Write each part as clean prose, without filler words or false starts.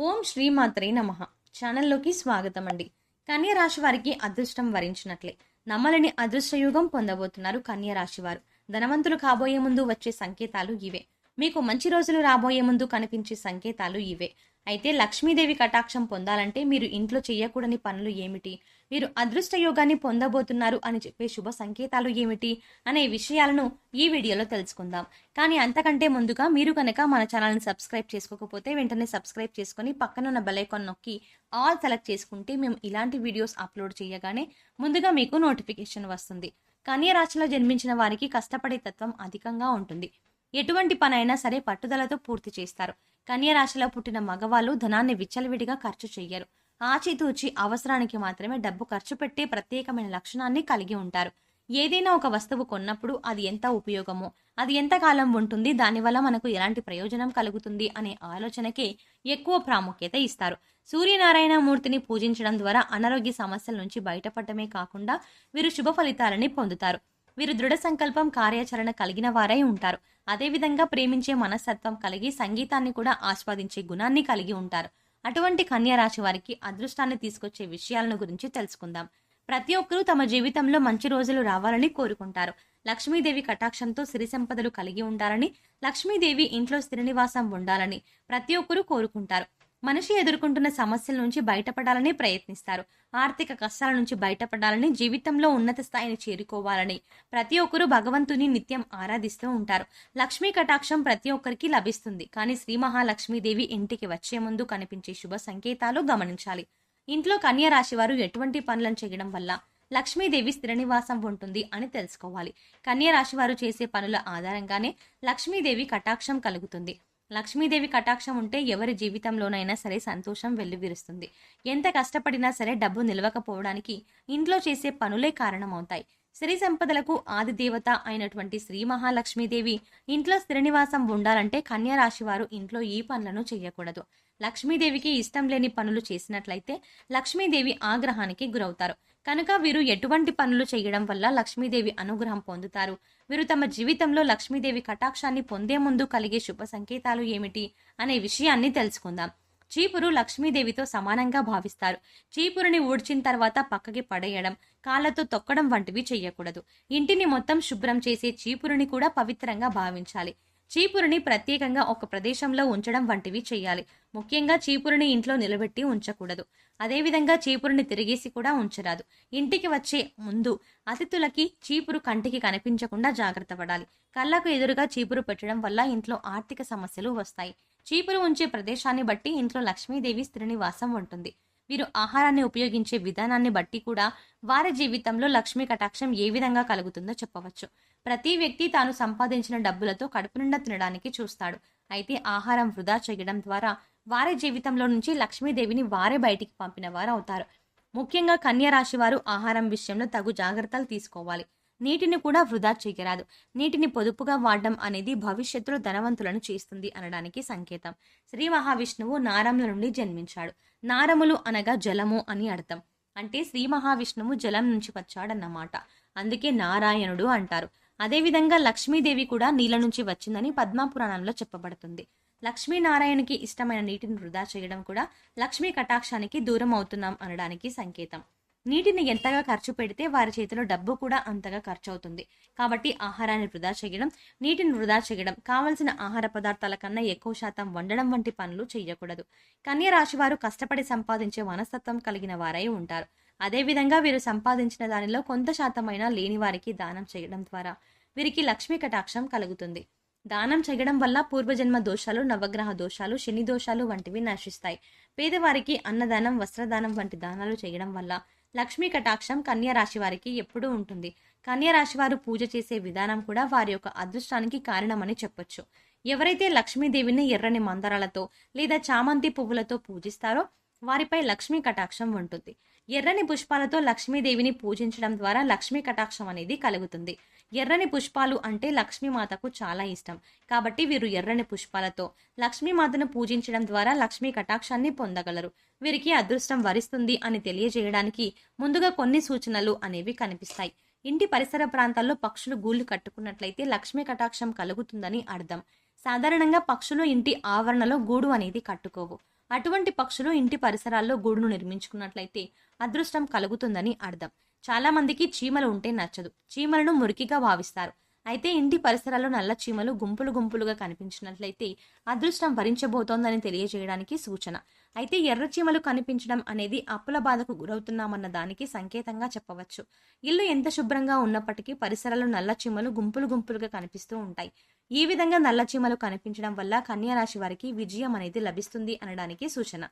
ఓం శ్రీమాత్రే నమః. ఛానల్లోకి స్వాగతం అండి. కన్య రాశి వారికి అదృష్టం వరించినట్లే నమ్మలని అదృష్టయుగం పొందబోతున్నారు కన్య రాశి వారు. ధనవంతులు కాబోయే ముందు వచ్చే సంకేతాలు ఇవే. మీకు మంచి రోజులు రాబోయే ముందు కనిపించే సంకేతాలు ఇవే. అయితే లక్ష్మీదేవి కటాక్షం పొందాలంటే మీరు ఇంట్లో చేయకూడని పనులు ఏమిటి, మీరు అదృష్ట యోగాన్ని పొందబోతున్నారు అని చెప్పే శుభ సంకేతాలు ఏమిటి అనే విషయాలను ఈ వీడియోలో తెలుసుకుందాం. కానీ అంతకంటే ముందుగా మీరు కనుక మన ఛానల్ని సబ్స్క్రైబ్ చేసుకోకపోతే వెంటనే సబ్స్క్రైబ్ చేసుకుని పక్కనున్న బెల్ ఐకాన్ నొక్కి ఆల్ సెలెక్ట్ చేసుకుంటే మేము ఇలాంటి వీడియోస్ అప్లోడ్ చేయగానే ముందుగా మీకు నోటిఫికేషన్ వస్తుంది. కన్య రాశిలో జన్మించిన వారికి కష్టపడే తత్వం అధికంగా ఉంటుంది. ఎటువంటి పనైనా సరే పట్టుదలతో పూర్తి చేస్తారు. కన్య రాశిలో పుట్టిన మగవాళ్ళు ధనాన్ని విచ్చలవిడిగా ఖర్చు చెయ్యరు. ఆచితూచి అవసరానికి మాత్రమే డబ్బు ఖర్చు పెట్టే ప్రత్యేకమైన లక్షణాన్ని కలిగి ఉంటారు. ఏదైనా ఒక వస్తువు కొన్నప్పుడు అది ఎంత ఉపయోగమో, అది ఎంత కాలం ఉంటుంది, దానివల్ల మనకు ఎలాంటి ప్రయోజనం కలుగుతుంది అనే ఆలోచనకే ఎక్కువ ప్రాముఖ్యత ఇస్తారు. సూర్యనారాయణ మూర్తిని పూజించడం ద్వారా అనారోగ్య సమస్యల నుంచి బయటపడటమే కాకుండా వీరు శుభ ఫలితాలని పొందుతారు. వీరు దృఢ సంకల్పం, కార్యాచరణ కలిగిన వారై ఉంటారు. అదేవిధంగా ప్రేమించే మనస్తత్వం కలిగి సంగీతాన్ని కూడా ఆస్వాదించే గుణాన్ని కలిగి ఉంటారు. అటువంటి కన్య రాశి వారికి అదృష్టాన్ని తీసుకొచ్చే విషయాలను గురించి తెలుసుకుందాం. ప్రతి ఒక్కరూ తమ జీవితంలో మంచి రోజులు రావాలని కోరుకుంటారు. లక్ష్మీదేవి కటాక్షంతో సిరి సంపదలు కలిగి ఉండాలని, లక్ష్మీదేవి ఇంట్లో స్థిర నివాసం ఉండాలని ప్రతి ఒక్కరూ కోరుకుంటారు. మనిషి ఎదుర్కొంటున్న సమస్యల నుంచి బయటపడాలని ప్రయత్నిస్తారు. ఆర్థిక కష్టాల నుంచి బయటపడాలని, జీవితంలో ఉన్నత స్థాయిని చేరుకోవాలని ప్రతి ఒక్కరూ భగవంతుని నిత్యం ఆరాధిస్తూ ఉంటారు. లక్ష్మీ కటాక్షం ప్రతి ఒక్కరికి లభిస్తుంది. కానీ శ్రీ మహాలక్ష్మీదేవి ఇంటికి వచ్చే ముందు కనిపించే శుభ సంకేతాలు గమనించాలి. ఇంట్లో కన్య రాశి వారు ఎటువంటి పనులను చేయడం వల్ల లక్ష్మీదేవి స్థిర నివాసం ఉంటుంది అని తెలుసుకోవాలి. కన్య రాశి వారు చేసే పనుల ఆధారంగానే లక్ష్మీదేవి కటాక్షం కలుగుతుంది. లక్ష్మీదేవి కటాక్షం ఉంటే ఎవరి జీవితంలోనైనా సరే సంతోషం వెల్లివిరుస్తుంది. ఎంత కష్టపడినా సరే డబ్బు నిలవకపోవడానికి ఇంట్లో చేసే పనులే కారణమవుతాయి. సిరి సంపదలకు ఆది దేవత అయినటువంటి శ్రీ మహాలక్ష్మీదేవి ఇంట్లో స్థిర నివాసం ఉండాలంటే కన్య రాశి వారు ఇంట్లో ఈ పనులను చేయకూడదు. లక్ష్మీదేవికి ఇష్టం లేని పనులు చేసినట్లయితే లక్ష్మీదేవి ఆగ్రహానికి గురవుతారు. కనుక వీరు ఎటువంటి పనులు చేయడం వల్ల లక్ష్మీదేవి అనుగ్రహం పొందుతారు, వీరు తమ జీవితంలో లక్ష్మీదేవి కటాక్షాన్ని పొందే ముందు కలిగే శుభ సంకేతాలు ఏమిటి అనే విషయాన్ని తెలుసుకుందాం. చీపురు లక్ష్మీదేవితో సమానంగా భావిస్తారు. చీపురుని ఊడ్చిన తర్వాత పక్కకి పడేయడం, కాళ్ళతో తొక్కడం వంటివి చేయకూడదు. ఇంటిని మొత్తం శుభ్రం చేసే చీపురుని కూడా పవిత్రంగా భావించాలి. చీపురుని ప్రత్యేకంగా ఒక ప్రదేశంలో ఉంచడం వంటివి చేయాలి. ముఖ్యంగా చీపురుని ఇంట్లో నిలబెట్టి ఉంచకూడదు. అదేవిధంగా చీపురుని తిరిగేసి కూడా ఉంచరాదు. ఇంటికి వచ్చే ముందు అతిథులకి చీపురు కంటికి కనిపించకుండా జాగ్రత్త పడాలి. కళ్ళకు ఎదురుగా చీపురు పెట్టడం వల్ల ఇంట్లో ఆర్థిక సమస్యలు వస్తాయి. చీపురు ఉంచే ప్రదేశాన్ని బట్టి ఇంట్లో లక్ష్మీదేవి స్థిర నివాసం ఉంటుంది. వీరు ఆహారాన్ని ఉపయోగించే విధానాన్ని బట్టి కూడా వారి జీవితంలో లక్ష్మీ కటాక్షం ఏ విధంగా కలుగుతుందో చెప్పవచ్చు. ప్రతి వ్యక్తి తాను సంపాదించిన డబ్బులతో కడుపు నిండా తినడానికి చూస్తాడు. అయితే ఆహారం వృధా చేయడం ద్వారా వారి జీవితంలో నుంచి లక్ష్మీదేవిని వారే బయటికి పంపిన వారు అవుతారు. ముఖ్యంగా కన్య రాశి వారు ఆహారం విషయంలో తగు జాగ్రత్తలు తీసుకోవాలి. నీటిని కూడా వృధా చేయరాదు. నీటిని పొదుపుగా వాడడం అనేది భవిష్యత్తులో ధనవంతులను చేస్తుంది అనడానికి సంకేతం. శ్రీ మహావిష్ణువు నారముల నుండి జన్మించాడు. నారములు అనగా జలము అని అర్థం. అంటే శ్రీ మహావిష్ణువు జలం నుంచి వచ్చాడన్నమాట. అందుకే నారాయణుడు అంటారు. అదేవిధంగా లక్ష్మీదేవి కూడా నీళ్ళ నుంచి వచ్చిందని పద్మపురాణంలో చెప్పబడుతుంది. లక్ష్మీనారాయణకి ఇష్టమైన నీటిని వృధా చేయడం కూడా లక్ష్మీ కటాక్షానికి దూరం అవుతున్నాం అనడానికి సంకేతం. నీటిని ఎంతగా ఖర్చు పెడితే వారి చేతిలో డబ్బు కూడా అంతగా ఖర్చు అవుతుంది. కాబట్టి ఆహారాన్ని వృధా చేయడం, నీటిని వృధా చేయడం, కావలసిన ఆహార పదార్థాల కన్నా ఎక్కువ శాతం వండడం వంటి పనులు చేయకూడదు. కన్య రాశి వారు కష్టపడి సంపాదించే మనస్తత్వం కలిగిన వారై ఉంటారు. అదేవిధంగా వీరు సంపాదించిన దానిలో కొంత శాతమైనా లేని వారికి దానం చేయడం ద్వారా వీరికి లక్ష్మీ కటాక్షం కలుగుతుంది. దానం చేయడం వల్ల పూర్వజన్మ దోషాలు, నవగ్రహ దోషాలు, శని దోషాలు వంటివి నశిస్తాయి. పేదవారికి అన్నదానం, వస్త్రదానం వంటి దానాలు చేయడం వల్ల లక్ష్మీ కటాక్షం కన్య రాశి వారికి ఎప్పుడూ ఉంటుంది. కన్య రాశి వారు పూజ చేసే విధానం కూడా వారి యొక్క అదృష్టానికి కారణమని చెప్పొచ్చు. ఎవరైతే లక్ష్మీదేవిని ఎర్రని మందారాలతో లేదా చామంతి పువ్వులతో పూజిస్తారో వారిపై లక్ష్మీ కటాక్షం ఉంటుంది. ఎర్రని పుష్పాలతో లక్ష్మీదేవిని పూజించడం ద్వారా లక్ష్మీ కటాక్షం అనేది కలుగుతుంది. ఎర్రని పుష్పాలు అంటే లక్ష్మీమాతకు చాలా ఇష్టం. కాబట్టి వీరు ఎర్రని పుష్పాలతో లక్ష్మీమాతను పూజించడం ద్వారా లక్ష్మీ కటాక్షాన్ని పొందగలరు. వీరికి అదృష్టం వరిస్తుంది అని తెలియజేయడానికి ముందుగా కొన్ని సూచనలు అనేవి కనిపిస్తాయి. ఇంటి పరిసర ప్రాంతాల్లో పక్షులు గూళ్లు కట్టుకున్నట్లయితే లక్ష్మీ కటాక్షం కలుగుతుందని అర్థం. సాధారణంగా పక్షులు ఇంటి ఆవరణలో గూడు అనేది కట్టుకోవు. అటువంటి పక్షులు ఇంటి పరిసరాల్లో గూడును నిర్మించుకున్నట్లయితే అదృష్టం కలుగుతుందని అర్థం. చాలా మందికి చీమలు ఉంటే నచ్చదు. చీమలను మురికిగా భావిస్తారు. అయితే ఇంటి పరిసరాల్లో నల్ల చీమలు గుంపులు గుంపులుగా కనిపించినట్లయితే అదృష్టం వరించబోతోందని తెలియజేయడానికి సూచన. అయితే ఎర్ర చీమలు కనిపించడం అనేది అప్పుల బాధకు గురవుతున్నామన్న దానికి సంకేతంగా చెప్పవచ్చు. ఇల్లు ఎంత శుభ్రంగా ఉన్నప్పటికీ పరిసరాల్లో నల్ల చీమలు గుంపులు గుంపులుగా కనిపిస్తూ ఉంటాయి. ఈ విధంగా నల్ల చీమలు కనిపించడం వల్ల కన్యా రాశి వారికి విజయం అనేది లభిస్తుంది అనడానికి సూచన.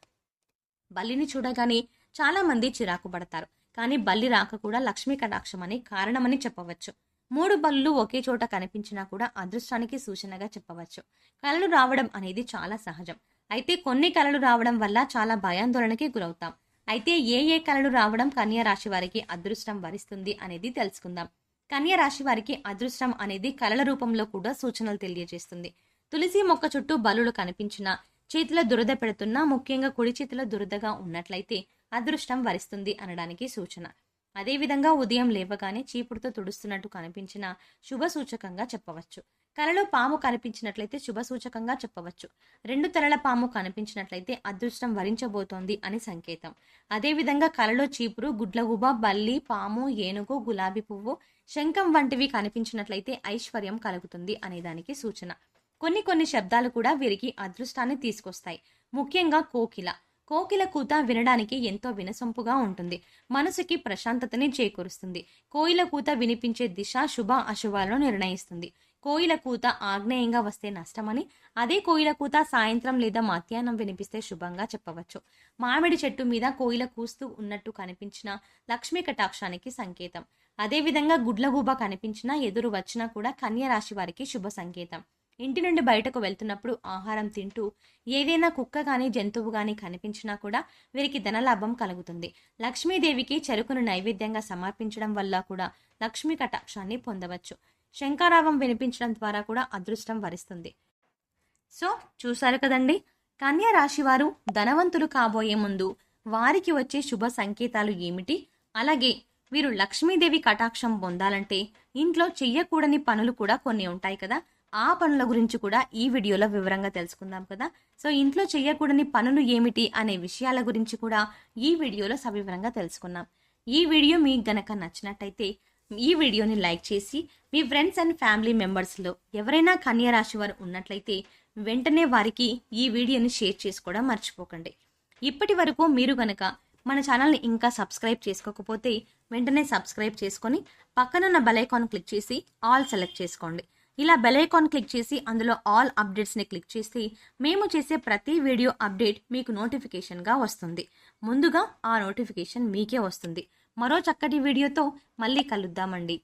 బల్లిని చూడగానే చాలా మంది చిరాకు పడతారు. కానీ బల్లి రాక కూడా లక్ష్మీ కటాక్షం అనే కారణమని చెప్పవచ్చు. 3 బల్లులు ఒకే చోట కనిపించినా కూడా అదృష్టానికి సూచనగా చెప్పవచ్చు. కలలు రావడం అనేది చాలా సహజం. అయితే కొన్ని కలలు రావడం వల్ల చాలా భయాందోళనకి గురవుతాం. అయితే ఏ కలలు రావడం కన్యా రాశి వారికి అదృష్టం వరిస్తుంది అనేది తెలుసుకుందాం. కన్యా రాశి వారికి అదృష్టం అనేది కలల రూపంలో కూడా సూచనలు తెలియజేస్తుంది. తులసి మొక్క చుట్టూ బల్లులు కనిపించినా, చేతిలో దురద పెడుతున్నా, ముఖ్యంగా కుడి చేతిలో దురదగా ఉన్నట్లయితే అదృష్టం వరిస్తుంది అనడానికి సూచన. అదేవిధంగా ఉదయం లేవగానే చీపుడుతో తుడుస్తున్నట్టు కనిపించిన శుభ సూచకంగా చెప్పవచ్చు. కలలో పాము కనిపించినట్లయితే శుభ సూచకంగా చెప్పవచ్చు. 2 తలల పాము కనిపించినట్లయితే అదృష్టం వరించబోతోంది అని సంకేతం. అదేవిధంగా కలలో చీపురు, గుడ్లగూబ, బల్లి, పాము, ఏనుగు, గులాబీ పువ్వు, శంఖం వంటివి కనిపించినట్లయితే ఐశ్వర్యం కలుగుతుంది అనేదానికి సూచన. కొన్ని శబ్దాలు కూడా వీరికి అదృష్టాన్ని తీసుకొస్తాయి. ముఖ్యంగా కోకిల కూత వినడానికి ఎంతో వినసొంపుగా ఉంటుంది. మనసుకి ప్రశాంతతని చేకూరుస్తుంది. కోయిల కూత వినిపించే దిశ శుభ అశుభాలను నిర్ణయిస్తుంది. కోయిల కూత ఆగ్నేయంగా వస్తే నష్టమని, అదే కోయిల కూత సాయంత్రం లేదా మధ్యాహ్నం వినిపిస్తే శుభంగా చెప్పవచ్చు. మామిడి చెట్టు మీద కోయిల కూస్తూ ఉన్నట్టు కనిపించిన లక్ష్మీ కటాక్షానికి సంకేతం. అదేవిధంగా గుడ్లగూబ కనిపించినా, ఎదురు వచ్చినా కూడా కన్యా రాశి వారికి శుభ సంకేతం. ఇంటి నుండి బయటకు వెళ్తున్నప్పుడు ఆహారం తింటూ ఏదైనా కుక్క కానీ జంతువు కానీ కనిపించినా కూడా వీరికి ధనలాభం కలుగుతుంది. లక్ష్మీదేవికి చెరుకును నైవేద్యంగా సమర్పించడం వల్ల కూడా లక్ష్మీ కటాక్షాన్ని పొందవచ్చు. శంఖారావం వినిపించడం ద్వారా కూడా అదృష్టం వరిస్తుంది. సో చూశారు కదండి, కన్యా రాశి వారు ధనవంతులు కాబోయే ముందు వారికి వచ్చే శుభ సంకేతాలు ఏమిటి, అలాగే వీరు లక్ష్మీదేవి కటాక్షం పొందాలంటే ఇంట్లో చెయ్యకూడని పనులు కూడా కొన్ని ఉంటాయి కదా, ఆ పనుల గురించి కూడా ఈ వీడియోలో వివరంగా తెలుసుకుందాం కదా. సో ఇంట్లో చేయకూడని పనులు ఏమిటి అనే విషయాల గురించి కూడా ఈ వీడియోలో సవివరంగా తెలుసుకున్నాం. ఈ వీడియో మీకు గనక నచ్చినట్టయితే ఈ వీడియోని లైక్ చేసి మీ ఫ్రెండ్స్ అండ్ ఫ్యామిలీ మెంబర్స్లో ఎవరైనా కన్యా రాశి వారు ఉన్నట్లయితే వెంటనే వారికి ఈ వీడియోని షేర్ చేసుకోవడం మర్చిపోకండి. ఇప్పటి వరకు మీరు గనక మన ఛానల్ని ఇంకా సబ్స్క్రైబ్ చేసుకోకపోతే వెంటనే సబ్స్క్రైబ్ చేసుకొని పక్కనున్న బెల్ ఐకాన్ క్లిక్ చేసి ఆల్ సెలెక్ట్ చేసుకోండి. ఇలా బెల్ ఐకాన్ క్లిక్ చేసి అందులో ఆల్ అప్డేట్స్ని క్లిక్ చేసి మేము చేసే ప్రతి వీడియో అప్డేట్ మీకు నోటిఫికేషన్గా వస్తుంది. ముందుగా ఆ నోటిఫికేషన్ మీకే వస్తుంది. మరో చక్కటి వీడియోతో మళ్ళీ కలుద్దామండి.